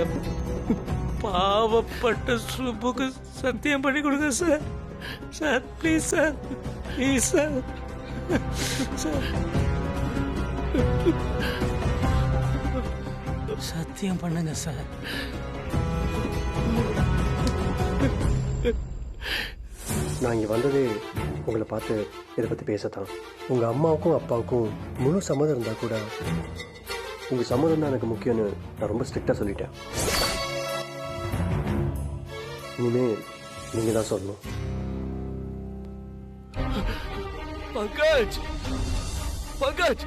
அந்த பாவப்பட்ட சுப்புக்கு சத்தியம் பண்ணி கொடுங்க sir. Sir please sir, please sir. Sir சத்தியம் பண்ணுங்க சார். நான் இங்கே வந்ததே உங்களை பார்த்து இதை பற்றி பேசத்தான். உங்கள் அம்மாவுக்கும் அப்பாவுக்கும் முழு சம்மதம் இருந்தால் கூட உங்கள் சம்மதம் தான் எனக்கு முக்கியம்னு நான் ரொம்ப ஸ்ட்ரிக்டாக சொல்லிட்டேன். இனிமேல் நீங்கள் தான் சொல்லணும். பங்கஜ், பங்கஜ்,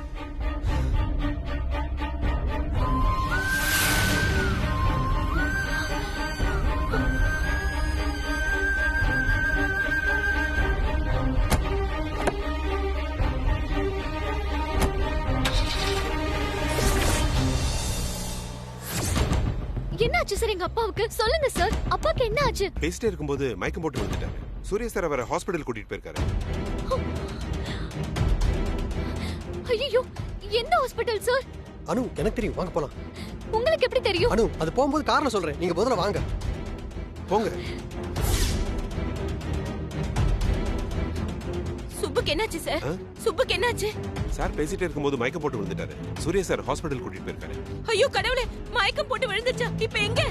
என்ன ஆச்சு சார் எங்க அப்பாவுக்கு? சொல்லுங்க சார், அப்பாக்கு என்ன ஆச்சு? பேசிட்டே இருக்கும்போது மயக்கம் போட்டு விழுந்துட்டாரு. சூர்யா சார் அவரை ஹாஸ்பிடல் கூட்டிட்டு போயிருக்காரு. ஐயோ, எந்த ஹாஸ்பிடல் சார்? அனு, எனக்கு தெரியும், வாங்க போலாம். உங்களுக்கு எப்படி தெரியும்? அனு, அது போகும்போது காரணம் சொல்றேன், நீங்க முதல்ல வாங்க. போங்க. சுப்புக்கு என்னாச்சு சார்? சுப்புக்கு என்னாச்சு? சார் பேசிட்டே இருக்கும்போது மயக்கம் போட்டு விழுந்துட்டாரு. சூர்யா சார் ஹாஸ்பிடல் கூட்டிட்டு போயிருக்காரு. ஐயோ கடவுளே, மயக்கம் போட்டு விழுந்துச்சா? இப்போ எங்க?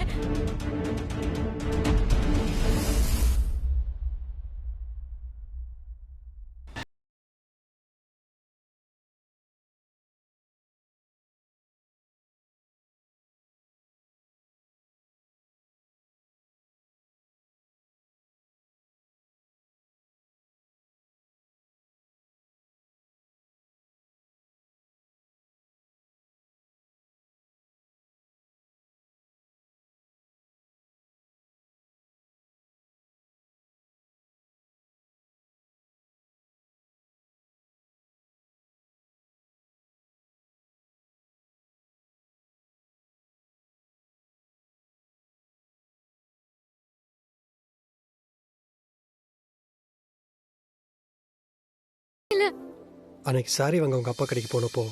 அன்னைக்கு சாரி வாங்க உங்க அப்பா கடைக்கு போனப்போ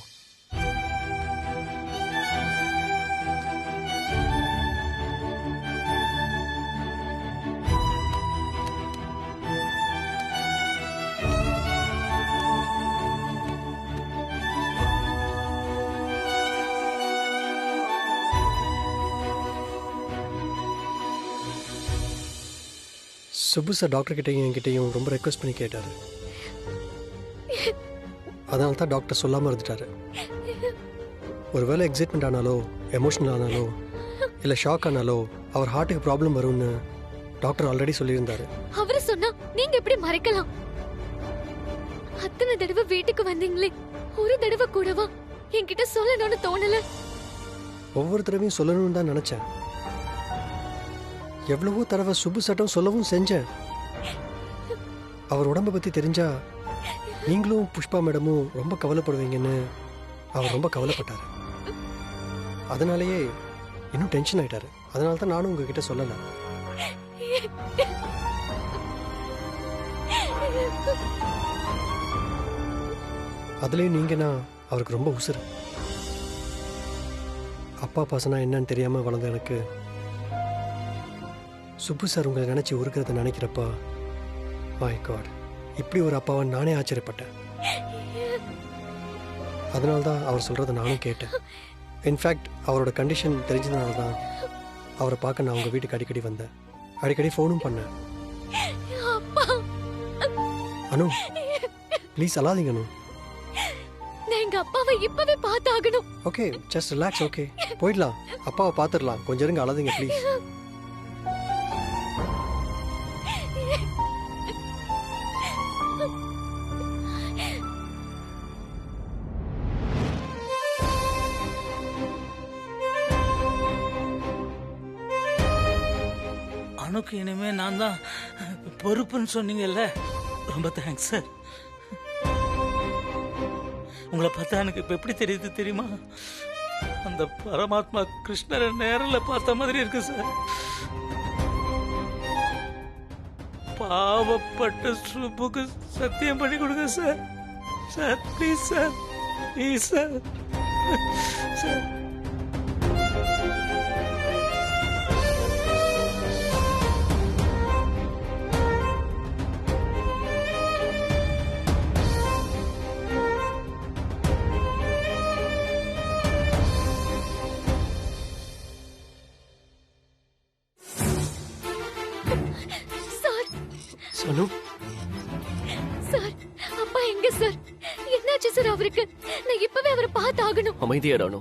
சுப்பு சார் டாக்டர் கிட்டையும் என்கிட்டையும் ரொம்ப ரெக்வஸ்ட் பண்ணி கேட்டாரு. அதனால தான் டாக்டர் சொல்லாமல் இருந்துட்டாரு. ஒருவேளை எக்ஸைட்மெண்ட் ஆனாலோ, எமோஷனல் ஆனாலோ, இல்லை ஷாக் ஆனாலோ அவர் ஹார்ட்டுக்கு ப்ராப்ளம் வரும்னு டாக்டர் ஆல்ரெடி சொல்லியிருந்தாரு. அவரு சொன்னா நீங்க எப்படி மறைக்கலாம்? அத்தனை தடவை வீட்டுக்கு வந்தீங்களே, ஒரு தடவை கூடவா என்கிட்ட சொல்லணும்னு தோணல? ஒவ்வொரு தடவையும் சொல்லணும்னு தான் நினைச்சேன். எவ்வளவோ தடவை சுப்பு சட்டம் சொல்லவும் செஞ்சேன். அவர் உடம்பை பற்றி தெரிஞ்சா நீங்களும் புஷ்பா மேடமும் ரொம்ப கவலைப்படுவீங்கன்னு அவர் ரொம்ப கவலைப்பட்டார். அதனாலேயே இன்னும் டென்ஷன் ஆயிட்டாரு. அதனால தான் நானும் உங்ககிட்ட சொல்லல. அதுலேயும் நீங்கன்னா அவருக்கு ரொம்ப உசுறு. அப்பா பாசனா என்னன்னு தெரியாம வளர்ந்த எனக்கு சுப்பு சார் உங்களை நினைச்சு உருக்கிறத நினைக்கிறப்பா, மை காட், இப்படி ஒரு அப்பாவை நானே ஆச்சரியப்பட்டேன். அதனால தான் அவர் சொல்கிறத நானும் கேட்டேன். இன்ஃபேக்ட் அவரோட கண்டிஷன் தெரிஞ்சதுனால தான் அவரை பார்க்க நான் உங்கள் வீட்டுக்கு அடிக்கடி வந்தேன். அடிக்கடி ஃபோனும் பண்ணேன். அனு, ப்ளீஸ் அழாதீங்க அனு. நான் எங்க அப்பாவை இப்பவே பார்த்தாகணும். Okay, just relax. ஓகே, போயிடலாம். அப்பாவை பார்த்துடலாம். கொஞ்சம் இருங்க, அழாதீங்க ப்ளீஸ். அனுக்கு இனிமே நான் தான் பொறுப்புன்னு சொன்னீங்கல்ல, ரொம்ப தேங்க்ஸ் சார். உங்களை பார்த்தா எனக்கு இப்ப எப்படி தெரியுது தெரியுமா? அந்த பரமாத்மா கிருஷ்ணரை நேரில் பார்த்த மாதிரி இருக்கு சார். பாவப்பட்ட சுப்புக்கு சத்தியம் பண்ணி கொடுங்க sir. Sir please sir, please sir. Sir sir சனு சார் அப்பா எங்க சார்? என்னாச்சு சார் அவருக்கு? நான் இப்பவே அவரை பார்த்து ஆகணும். அமைதியா ராணு.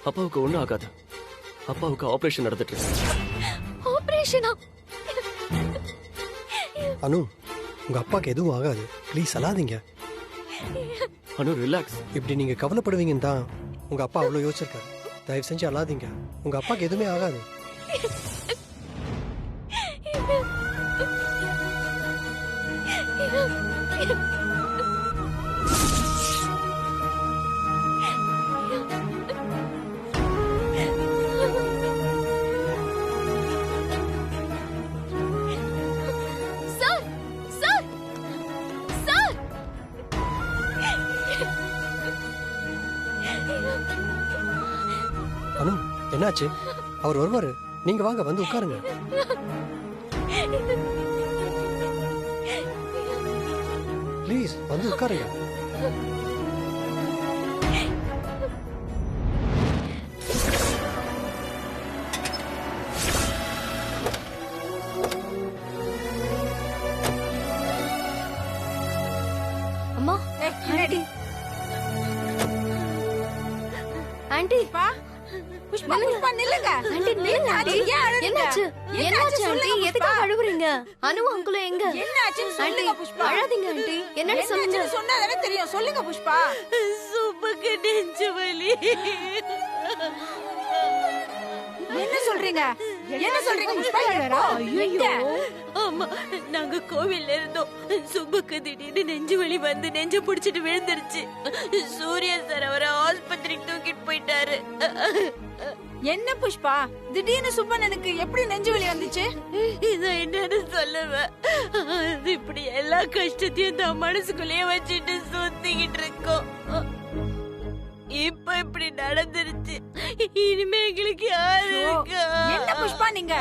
அப்பாவுக்கு ஒண்ணும் ஆகாது. அப்பாவுக்கு ஆபரேஷன் நடந்துட்டு இருக்கு. ஆபரேஷனா? அனு உங்க அப்பாக்கு எதுவும் ஆகாது, ப்ளீஸ் அழாதீங்க. அனு ரிலாக்ஸ். இப்படி நீங்க கவலைப்படுவீங்கன்னு தான் உங்க அப்பா அவ்வளோ யோசிச்சிருக்காரு. தயவு செஞ்சு அழாதீங்க, உங்க அப்பாக்கு எதுவுமே ஆகாது. சார் சார் சார் அனு என்னாச்சு? அவர் வருவாரு, நீங்க வாங்க வந்து உட்காருங்க. ப்ளீஸ் வந்து உட்காருங்க. அம்மா ஆண்டி ஆண்டி புஷ்பா புஷ்பா நில்லுங்க. ஆண்டி நில்லுங்க ஆண்டி. என்னாச்சு? என்னாச்சு ஆண்டி? சொல்லுங்க எதுக்காக அழுவுறீங்க? அனு அங்குல எங்க? என்னாச்சுன்னு ஆண்டி சொல்லுங்க புஷ்பா. அழாதீங்க ஆண்டி. என்னன்னு சொல்லுங்க. என்னாச்சுன்னு சொன்னாதானே தெரியும். சொல்லுங்க புஷ்பா. சுப்புக்கு நெஞ்சு வலி. என்ன சொல்றீங்க? என்ன சொல்றீங்க புஷ்பா? ஐயோ ஆமா, நாங்க கோவில்ல இருந்தோம். சுப்புக்கு திடீர்னு நெஞ்சு வலி வந்து நெஞ்ச புடிச்சிட்டு விழுந்துருச்சு. சூர்யா சார் அவரை ஆஸ்பத்திரிக்கு தூக்கிட்டு போயிட்டாரு. என்ன புஷ்பா திடீர்னு சுப்பண்ணனுக்கு எப்படி நெஞ்சு வலி வந்துச்சு? இதை என்னன்னு சொல்லுவேன். அது இப்படி எல்லா கஷ்டத்தையும் தான் மனசுக்குள்ளேயே வச்சுட்டு சுத்திக்கிட்டு இருக்கோம். இப்ப இப்படி நடந்துருச்சு. இனிமே எங்களுக்கு யாரு இருக்கா? என்ன புஷ்பா நீங்க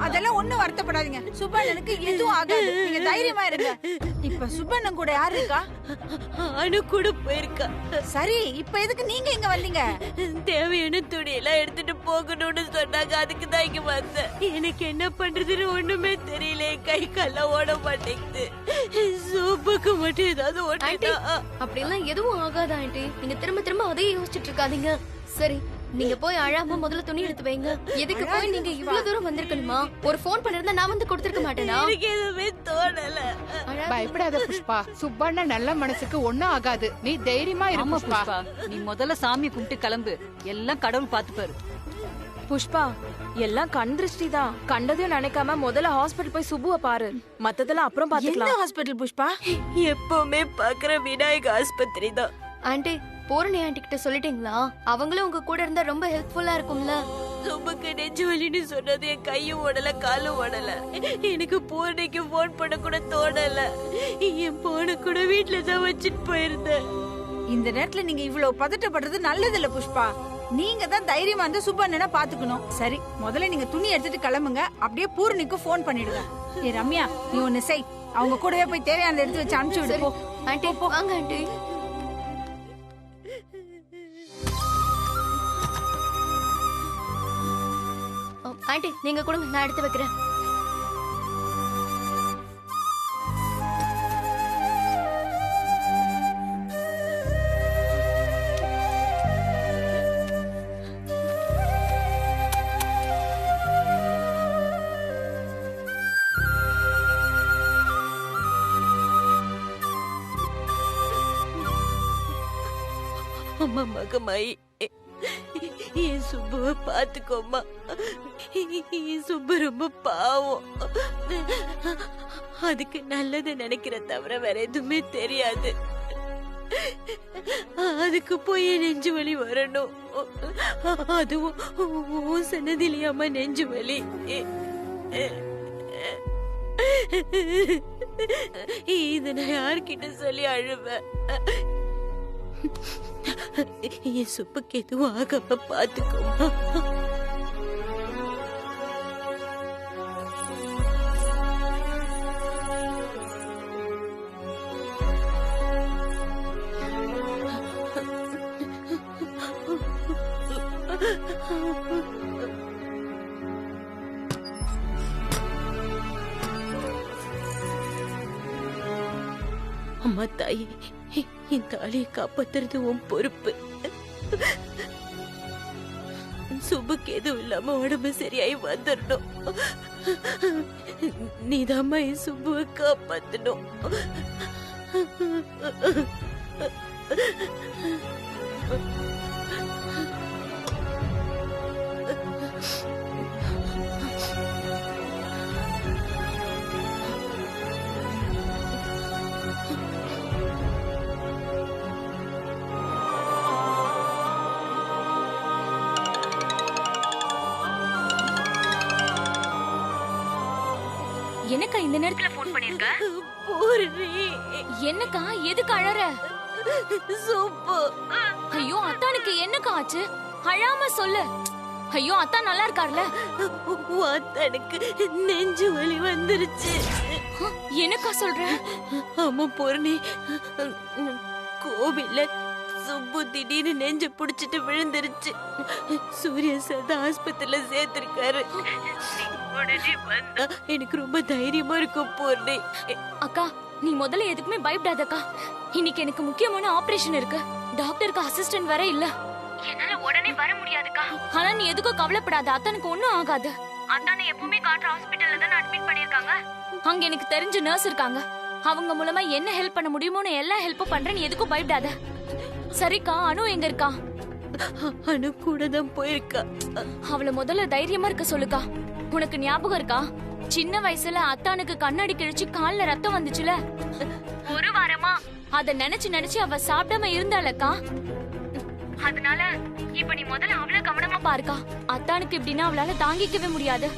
அதெல்லாம் ஒண்ணும் வருத்தப்படாதீங்க. சுப்பண்ணனுக்கு எதுவும் ஆகாது, நீங்க தைரியமா இருங்க. இப்ப சுப்பண்ணன் கூட யாரு இருக்கா? அனு கூட போயிருக்கா. சரி, இப்ப எதுக்கு நீங்க இங்க வந்தீங்க? தேவையான துணியெல்லாம் எடுத்துட்டு போகணும்னு சொன்னாங்க. அதுக்கு தான் இங்க வந்தேன். எனக்கு என்ன பண்றதுன்னு ஒண்ணுமே தெரியல. கை கால ஓட மாட்டேங்குது. சூப்புக்கு மட்டும் ஏதாவது ஆண்டி ஒண்ணு. அப்படிலாம் எதுவும் ஆகாது ஆண்டி. நீங்க திரும்ப திரும்ப அதையே யோசிச்சுட்டு இருக்காதீங்க. சரி நீங்க போய் அழாம முதல்ல துணி எடுத்து வைங்க. எதுக்கு போய் நீங்க இவ்வளவு தூரம் வந்திருக்கணுமா? ஒரு ஃபோன் பண்ணிருந்தா நான் வந்து கொடுத்திருக்க மாட்டேனா? எனக்கு எதுவுமே தோணல. பயப்படாத புஷ்பா, சுப்பண்ண நல்ல மனசுக்கு ஒண்ணும் ஆகாது. நீ தைரியமா இரு ஆமா புஷ்பா. புஷ்பா, நீ முதல்ல சாமி கும்பிட்டு கிளம்பு. எல்லாம் கடவுள் பாத்துப்பாரு. புஷ்பா எல்லாம் கண் திருஷ்டி தான். கண்டதையும் நினைக்காம முதல்ல ஹாஸ்பிடல் போய் சுப்புவ பாரு. மத்ததெல்லாம் அப்புறம் எந்த பாத்துக்கலாம். ஹாஸ்பிடல் புஷ்பா? எப்பவுமே பாக்குற விநாயக ஆஸ்பத்திரி தான். ஆண்டி பூரணி ஆண்டி கிட்ட சொல்லிட்டீங்களா? அவங்களும் உங்க கூட இருந்தா ரொம்ப ஹெல்ப்ஃபுல்லா இருக்கும்ல. சுப்புக்கு நெஞ்சு வலின்னு சொன்னது என் கையும் ஓடல காலும் ஓடல. எனக்கு பூர்ணிக்கு போன் பண்ண கூட தோணல. என் போன கூட வீட்டுல தான் வச்சுட்டு போயிருந்தேன். இந்த நேரத்துல நீங்க இவ்வளவு பதட்டப்படுறது நல்லது இல்ல புஷ்பா. நீங்க தான் தைரியமா இருந்து சுப்பண்ணனை பாத்துக்கணும். சரி, முதல்ல நீங்க துணி எடுத்துட்டு கிளம்புங்க. அப்படியே பூரணிக்கு போன் பண்ணிடுங்க. ஏ ரம்யா, நீ ஒண்ணு செய். அவங்க கூடவே போய் தேவையானதை எடுத்து வச்சு அனுப்பிச்சு விடு. போ. ஆண்டி வாங்க ஆண்டி. ஆண்டி நீங்க கொடுங்க, நான் எடுத்து வைக்கிறேன். அம்மா மகமாயி, என் சுப்புவை பாத்துக்கோமா. என் சுப்பு ரொம்ப பாவம். அதுக்கு நல்லது நினைக்கிற தவிர வேற எதுவுமே தெரியாது. அதுக்கு போய் நெஞ்சு வலி வரணும். அதுவும் சன்னதிலையாம நெஞ்சு வலி. இத நான் யார்கிட்ட சொல்லி அழுவேன்? என் சுப்புக்கு எதுவும் ஆகாம பாத்துக்கோமா. அம்மா தாயி, என் தாலியை காப்பாத்துறது உன் பொறுப்பு. சுபுக்கு எதுவும் இல்லாம உடம்பு சரியாயி வந்துடணும். நீதாம்மா என் சுபுவை காப்பாத்தணும். என்னக்கா இந்த நேரத்துல போன் பண்ணிருக்க? பூரணி, என்னக்கா எதுக்கு அழற? சுப்பு. ஐயோ அத்தானுக்கு என்னக்கா ஆச்சு? அழாம சொல்லு. ஐயோ அத்தா நல்லா இருக்கார்ல? அத்தானுக்கு நெஞ்சு வலி வந்துருச்சு. என்னக்கா சொல்ற? ஆமா பூரணி, கோவில்ல சுப்பு திடீர்னு நெஞ்ச புடிச்சிட்டு விழுந்துருச்சு. சூர்யா சார் ஆஸ்பத்திரியில சேர்த்திருக்காரு. உடனே வந்தா எனக்கு ரொம்ப தைரியமா இருக்கும் பூரணி. அக்கா நீ முதல்ல எதுக்குமே பயப்படாதக்கா. இன்னைக்கு எனக்கு முக்கியமான ஆபரேஷன் இருக்கு. டாக்டருக்கு அசிஸ்டன்ட் வேற இல்ல. என்னால உடனே வர முடியாதுக்கா. ஆனா நீ எதுக்கும் கவலைப்படாத, அத்தானுக்கு ஒண்ணும் ஆகாது. அத்தானை எப்பவுமே காட்டுற ஹாஸ்பிட்டல்ல தான் அட்மிட் பண்ணிருக்காங்க. அங்க எனக்கு தெரிஞ்ச நர்ஸ் இருக்காங்க. அவங்க மூலமா என்ன ஹெல்ப் பண்ண முடியுமோன்னு எல்லா ஹெல்ப்பும் பண்றேன். நீ எதுக்கும் பயப்படாத. சரிக்கா, அனு எங்க இருக்கா? அனு கூட தான் போயிருக்கா. அவளை முதல்ல தைரியமா இருக்க சொல்லுக்கா. உனக்கு ஞாபகம் இருக்கா, சின்ன வயசுல அத்தானுக்கு கண்ணாடி கிழிச்சு கால்ல ரத்தம் வந்துச்சுல? ஒரு வாரமா அத நினைச்சு நினைச்சு அவ சாப்பிடாம இருந்தாளக்கா. அதனால இப்ப நீ முதல்ல அவள கவனமா பாருக்கா. அத்தானுக்கு இப்படின்னா அவளால தாங்கிக்கவே முடியாது.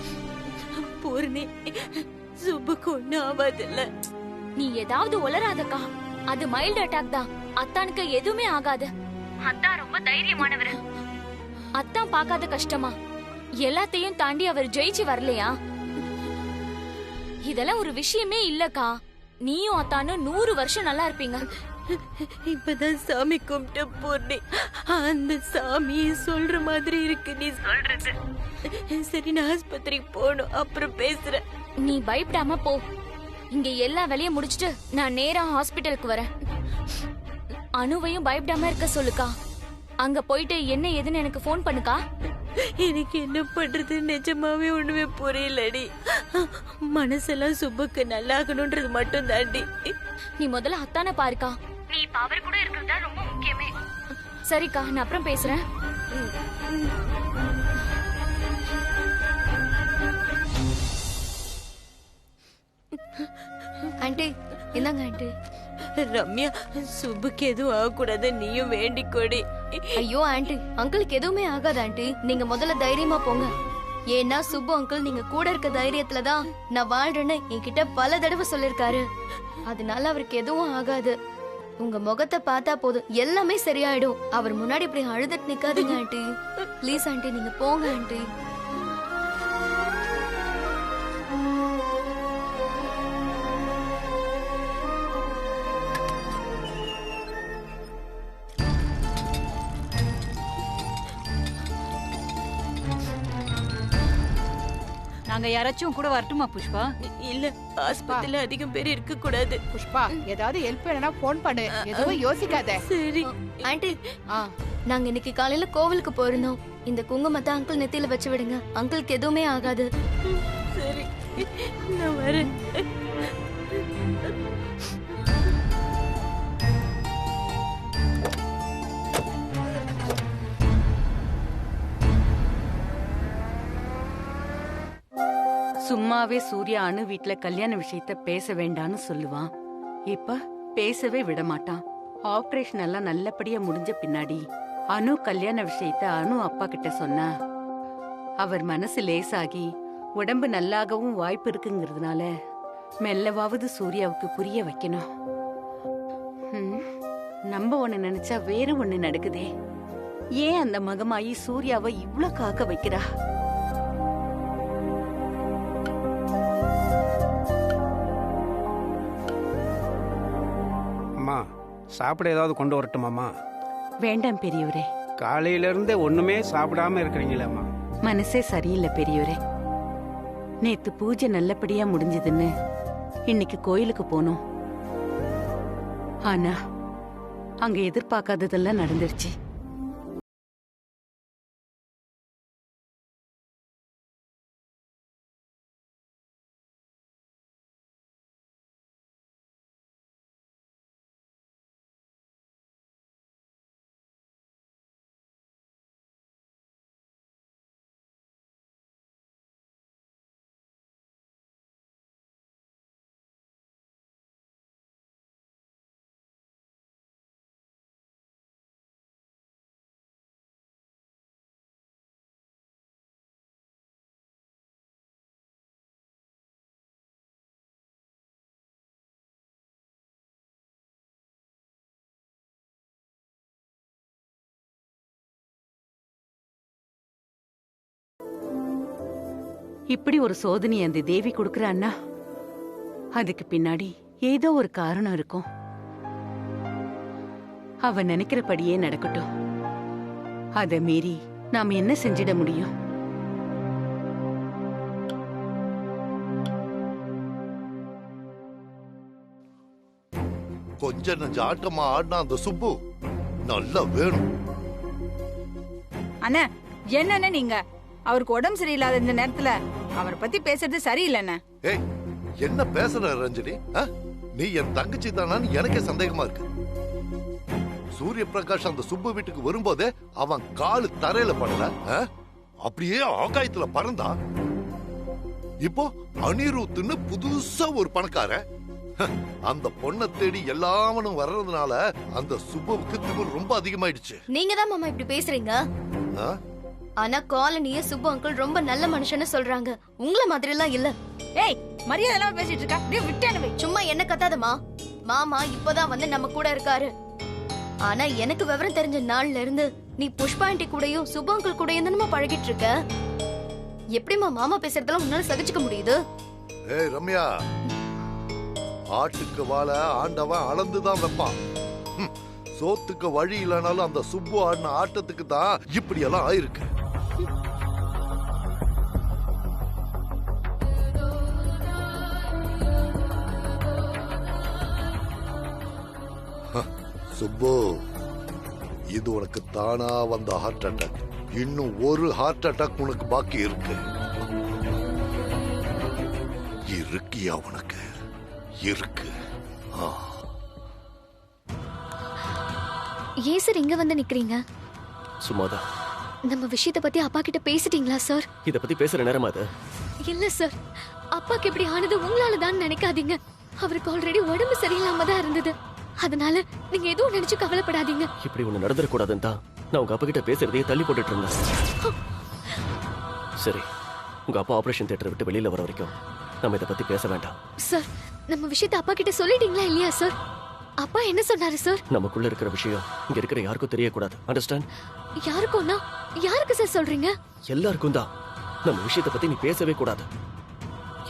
பூர்ணி, சுப்புக்கு ஒண்ணும் ஆகாதுல்ல. நீ ஏதாவது உளராதக்கா. அது மைல்டு அட்டாக் தான். அத்தானுக்கு எதுவுமே ஆகாது. அத்தா ரொம்ப தைரியமானவர். அத்தான் பார்க்காத கஷ்டமா? எல்லாத்தையும் தாண்டி அவர் ஜெயிச்சு வரலையா? இதெல்லாம் ஒரு விஷயமே இல்லக்கா. நீயும் அத்தானும் 100 வருஷம் நல்லா இருப்பீங்க. இப்பதான் சாமி கும்பிட்ட பூர்ணி. அந்த சாமியை சொல்ற மாதிரி இருக்கு நீ சொல்றது. சரி, நான் ஆஸ்பத்திரிக்கு போகணும், அப்புறம் பேசுறேன். நீ பயப்படாம போ. இங்க எல்லா வேலையும் முடிச்சிட்டு நான் நேரா ஹாஸ்பிட்டலுக்கு வரேன். அனுவையும் பயப்படாம இருக்க சொல்லுக்கா. அங்க போயிட்டு என்ன ஏதுன்னு எனக்கு போன் பண்ணுக்கா. எனக்கு என்ன பண்றது நிஜமாவே ஒண்ணுமே புரியலடி. மனசெல்லாம் சுப்புக்கு நல்லாகணும்ன்றது மட்டும் தாண்டி. நீ முதல்ல அத்தான பாருக்கா. நீ இப்ப அவர் கூட இருக்கிறது தான் ரொம்ப முக்கியமே. சரிக்கா, நான் அப்புறம் பேசுறேன். ஆண்டி என்னங்க ஆண்டி? ரம்யா, சுப்புக்கு எதுவும் ஆகக்கூடாது, நீயும் வேண்டிக்கோடி. ஐயோ ஆண்டி, அங்கிளுக்கு எதுவுமே ஆகாது ஆண்டி. நீங்க முதல்ல தைரியமா போங்க. ஏன்னா சுப்பு அங்கிள் நீங்க கூட இருக்க தைரியத்துலதான் நான் வாழ்றேன்னு என்கிட்ட பல தடவை சொல்லிருக்காரு. அதனால அவருக்கு எதுவும் ஆகாது. உங்க முகத்தை பார்த்தா போதும், எல்லாமே சரியாயிடும். அவர் முன்னாடி இப்படி அழுதுட்டு நிக்காதீங்க ஆண்டி. ப்ளீஸ் ஆண்டி, நீங்க போங்க ஆண்டி. நாங்க யாராச்சும் கூட வரட்டுமா புஷ்பா? இல்ல, ஆஸ்பத்திரியில அதிகம் பேர் இருக்க கூடாது. புஷ்பா, ஏதாவது ஹெல்ப் வேணும்னா போன் பண்ணு. எதுவும் யோசிக்காத. சரி ஆண்டி, நாங்க இன்னைக்கு காலையில கோவிலுக்கு போயிருந்தோம். இந்த குங்குமத்தை அங்கிள் நெத்தியில வச்சு விடுங்க. அங்கிளுக்கு எதுவுமே ஆகாது. சரி, நான் வரேன். சும்மாவே சூர்யா அனு வீட்ல கல்யாண விஷயத்த பேச வேண்டான்னு சொல்லுவான். இப்ப பேசவே விட மாட்டான். ஆபரேஷன் எல்லாம் நல்லபடியா முடிஞ்ச பின்னாடி அனு கல்யாண விஷயத்த அனு அப்பா கிட்ட சொன்னா அவர் மனசு லேசாகி உடம்பு நல்லாகவும் வாய்ப்பு இருக்குங்கிறதுனால மெல்லவாவது சூர்யாவுக்கு புரிய வைக்கணும். நம்ம ஒண்ணு நினைச்சா வேற ஒண்ணு நடக்குதே. ஏன் அந்த மகமாயி சூர்யாவை இவ்ளோ காக்க வைக்கிறா? சாப்பிட ஏதாவது கொண்டு வரட்டுமாமா? வேண்டாம் பெரியவரே. காலையில இருந்தே ஒண்ணுமே சாப்பிடாம இருக்கிறீங்களேம்மா. மனசே சரியில்லை பெரியவரே. நேத்து பூஜை நல்லபடியா முடிஞ்சதுன்னு இன்னைக்கு கோயிலுக்கு போனோம். ஆனா அங்க எதிர்பார்க்காததெல்லாம் நடந்துருச்சு. இப்படி ஒரு சோதனை அந்த தேவி கொடுக்கறான்னா அதுக்கு பின்னாடி ஏதோ ஒரு காரணம் இருக்கும். அவ நினைக்கிறபடியே நடக்கட்டும். அத மீறி நாம என்ன செஞ்சிட முடியும்? கொஞ்ச நெஞ்ச ஆட்டமா ஆடினா அந்த சுப்பு நல்லா வேணும். அண்ணா என்னன்னு நீங்க அவருக்கு உடம்பு சரியில்லாத இந்த நேரத்துல அவரை பத்தி பேசுறது சரியில்லைண்ணே. ஏய் என்ன பேசுற ரஞ்சினி? நீ என் தங்கச்சி தானான்னு எனக்கே சந்தேகமா இருக்கு. சூரிய பிரகாஷ் அந்த சுப்பு வீட்டுக்கு வரும்போதே அவன் காலு தரையில படல, அப்படியே ஆகாயத்துல பறந்தா. இப்போ அனிருத்துன்னு புதுசா ஒரு பணக்கார அந்த பொண்ணை தேடி எல்லாவனும் வர்றதுனால அந்த சுப்புவுக்கு திமிர் ரொம்ப அதிகமாயிடுச்சு. நீங்க தான் மாமா இப்படி பேசுறீங்க. ஆனா காலனிய சுப்பு அங்கிள் ரொம்ப நல்ல மனுஷன்னு சொல்றாங்க. உங்கள மாதிரி எல்லாம் இல்ல. ஏய் மரியாதை எல்லாம் பேசிட்டு இருக்கா? அப்படியே விட்டானே. சும்மா என்ன கத்தாதமா. மாமா இப்பதான் வந்து நம்ம கூட இருக்காரு. ஆனா எனக்கு விவரம் தெரிஞ்ச நாள்ல இருந்து நீ புஷ்பா ஆண்டி கூடயும் சுப்பு அங்கிள் கூடயும் தானமா பழகிட்டு இருக்க. எப்படிமா மாமா பேசுறதெல்லாம் உன்னால சகிச்சுக்க முடியுது? ஏய் ரம்யா, ஆட்டுக்கு வாழ ஆண்டவன் அளந்துதான் வைப்பான். சோத்துக்கு வழி இல்லைனாலும் அந்த சுப்பு ஆடின ஆட்டத்துக்கு தான் இப்படி எல்லாம் ஆயிருக்கு. சுப்பு, இது உனக்கு தானா வந்த ஹார்ட் அட்டாக். இன்னும் ஒரு ஹார்ட் அட்டாக் உனக்கு பாக்கி இருக்கு. இருக்கியா உனக்கு? இருக்கு. ஏன் சார் இங்க வந்து நிக்கிறீங்க? சும்மாதான். நம்ம விஷயத்தை பத்தி அப்பா கிட்ட பேசிட்டீங்களா சார்? இத பத்தி பேசுற நேரமா அது? இல்ல சார், அப்பாக்கு இப்படி ஆனது உங்களால தான் நினைக்காதீங்க. அவருக்கு ஆல்ரெடி உடம்பு சரியில்லாம தான் இருந்தது. அதனால நீங்க எதுவும் நினைச்சு கவலைப்படாதீங்க. இப்படி ஒண்ணு நடந்துட கூடாதுன்னு தான் நான் உங்க அப்பா கிட்ட பேசுறதையே தள்ளி போட்டுட்டு இருந்தேன். சரி, உங்க அப்பா ஆபரேஷன் தியேட்டரை விட்டு வெளியில வர வரைக்கும் நம்ம இத பத்தி பேச வேண்டாம். சார், நம்ம விஷயத்தை அப்பா கிட்ட சொல்லிட்டீங்களா இல்லையா சார்? அப்பா என்ன சொன்னாரு சார்? நமக்குள்ள இருக்கிற விஷயம் இங்க இருக்கிற யாருக்கும் தெரியக்கூடாது. அண்டர்ஸ்டாண்ட்? யாருக்கும்னா யாருக்கு சார் சொல்றீங்க? எல்லாருக்கும் தான். நம்ம விஷயத்தை பத்தி நீ பேசவே கூடாது.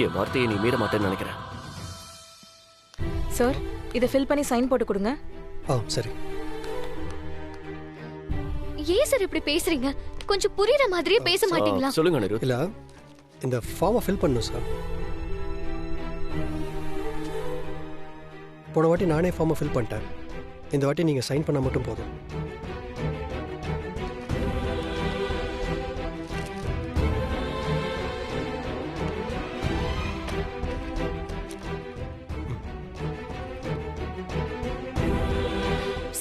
என் வார்த்தையை நீ மீற மாட்டேன்னு நினைக்கிறேன். சார், இதை ஃபில் பண்ணி சைன் போட்டு கொடுங்க. சரி. ஏன் சார் இப்படி பேசுறீங்க? கொஞ்சம் புரியுற மாதிரியே பேச மாட்டீங்களா? சொல்லுங்க அனிருத். இல்ல, இந்த ஃபார்மை ஃபில் பண்ணணும் சார். போன வாட்டி நானே ஃபார்மை ஃபில் பண்ணிட்டேன். இந்த வாட்டி நீங்க சைன் பண்ண மட்டும் போதும்.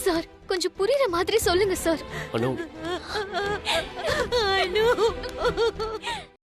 சார், கொஞ்சம் புரியுற மாதிரி சொல்லுங்க சார். அனு, அனு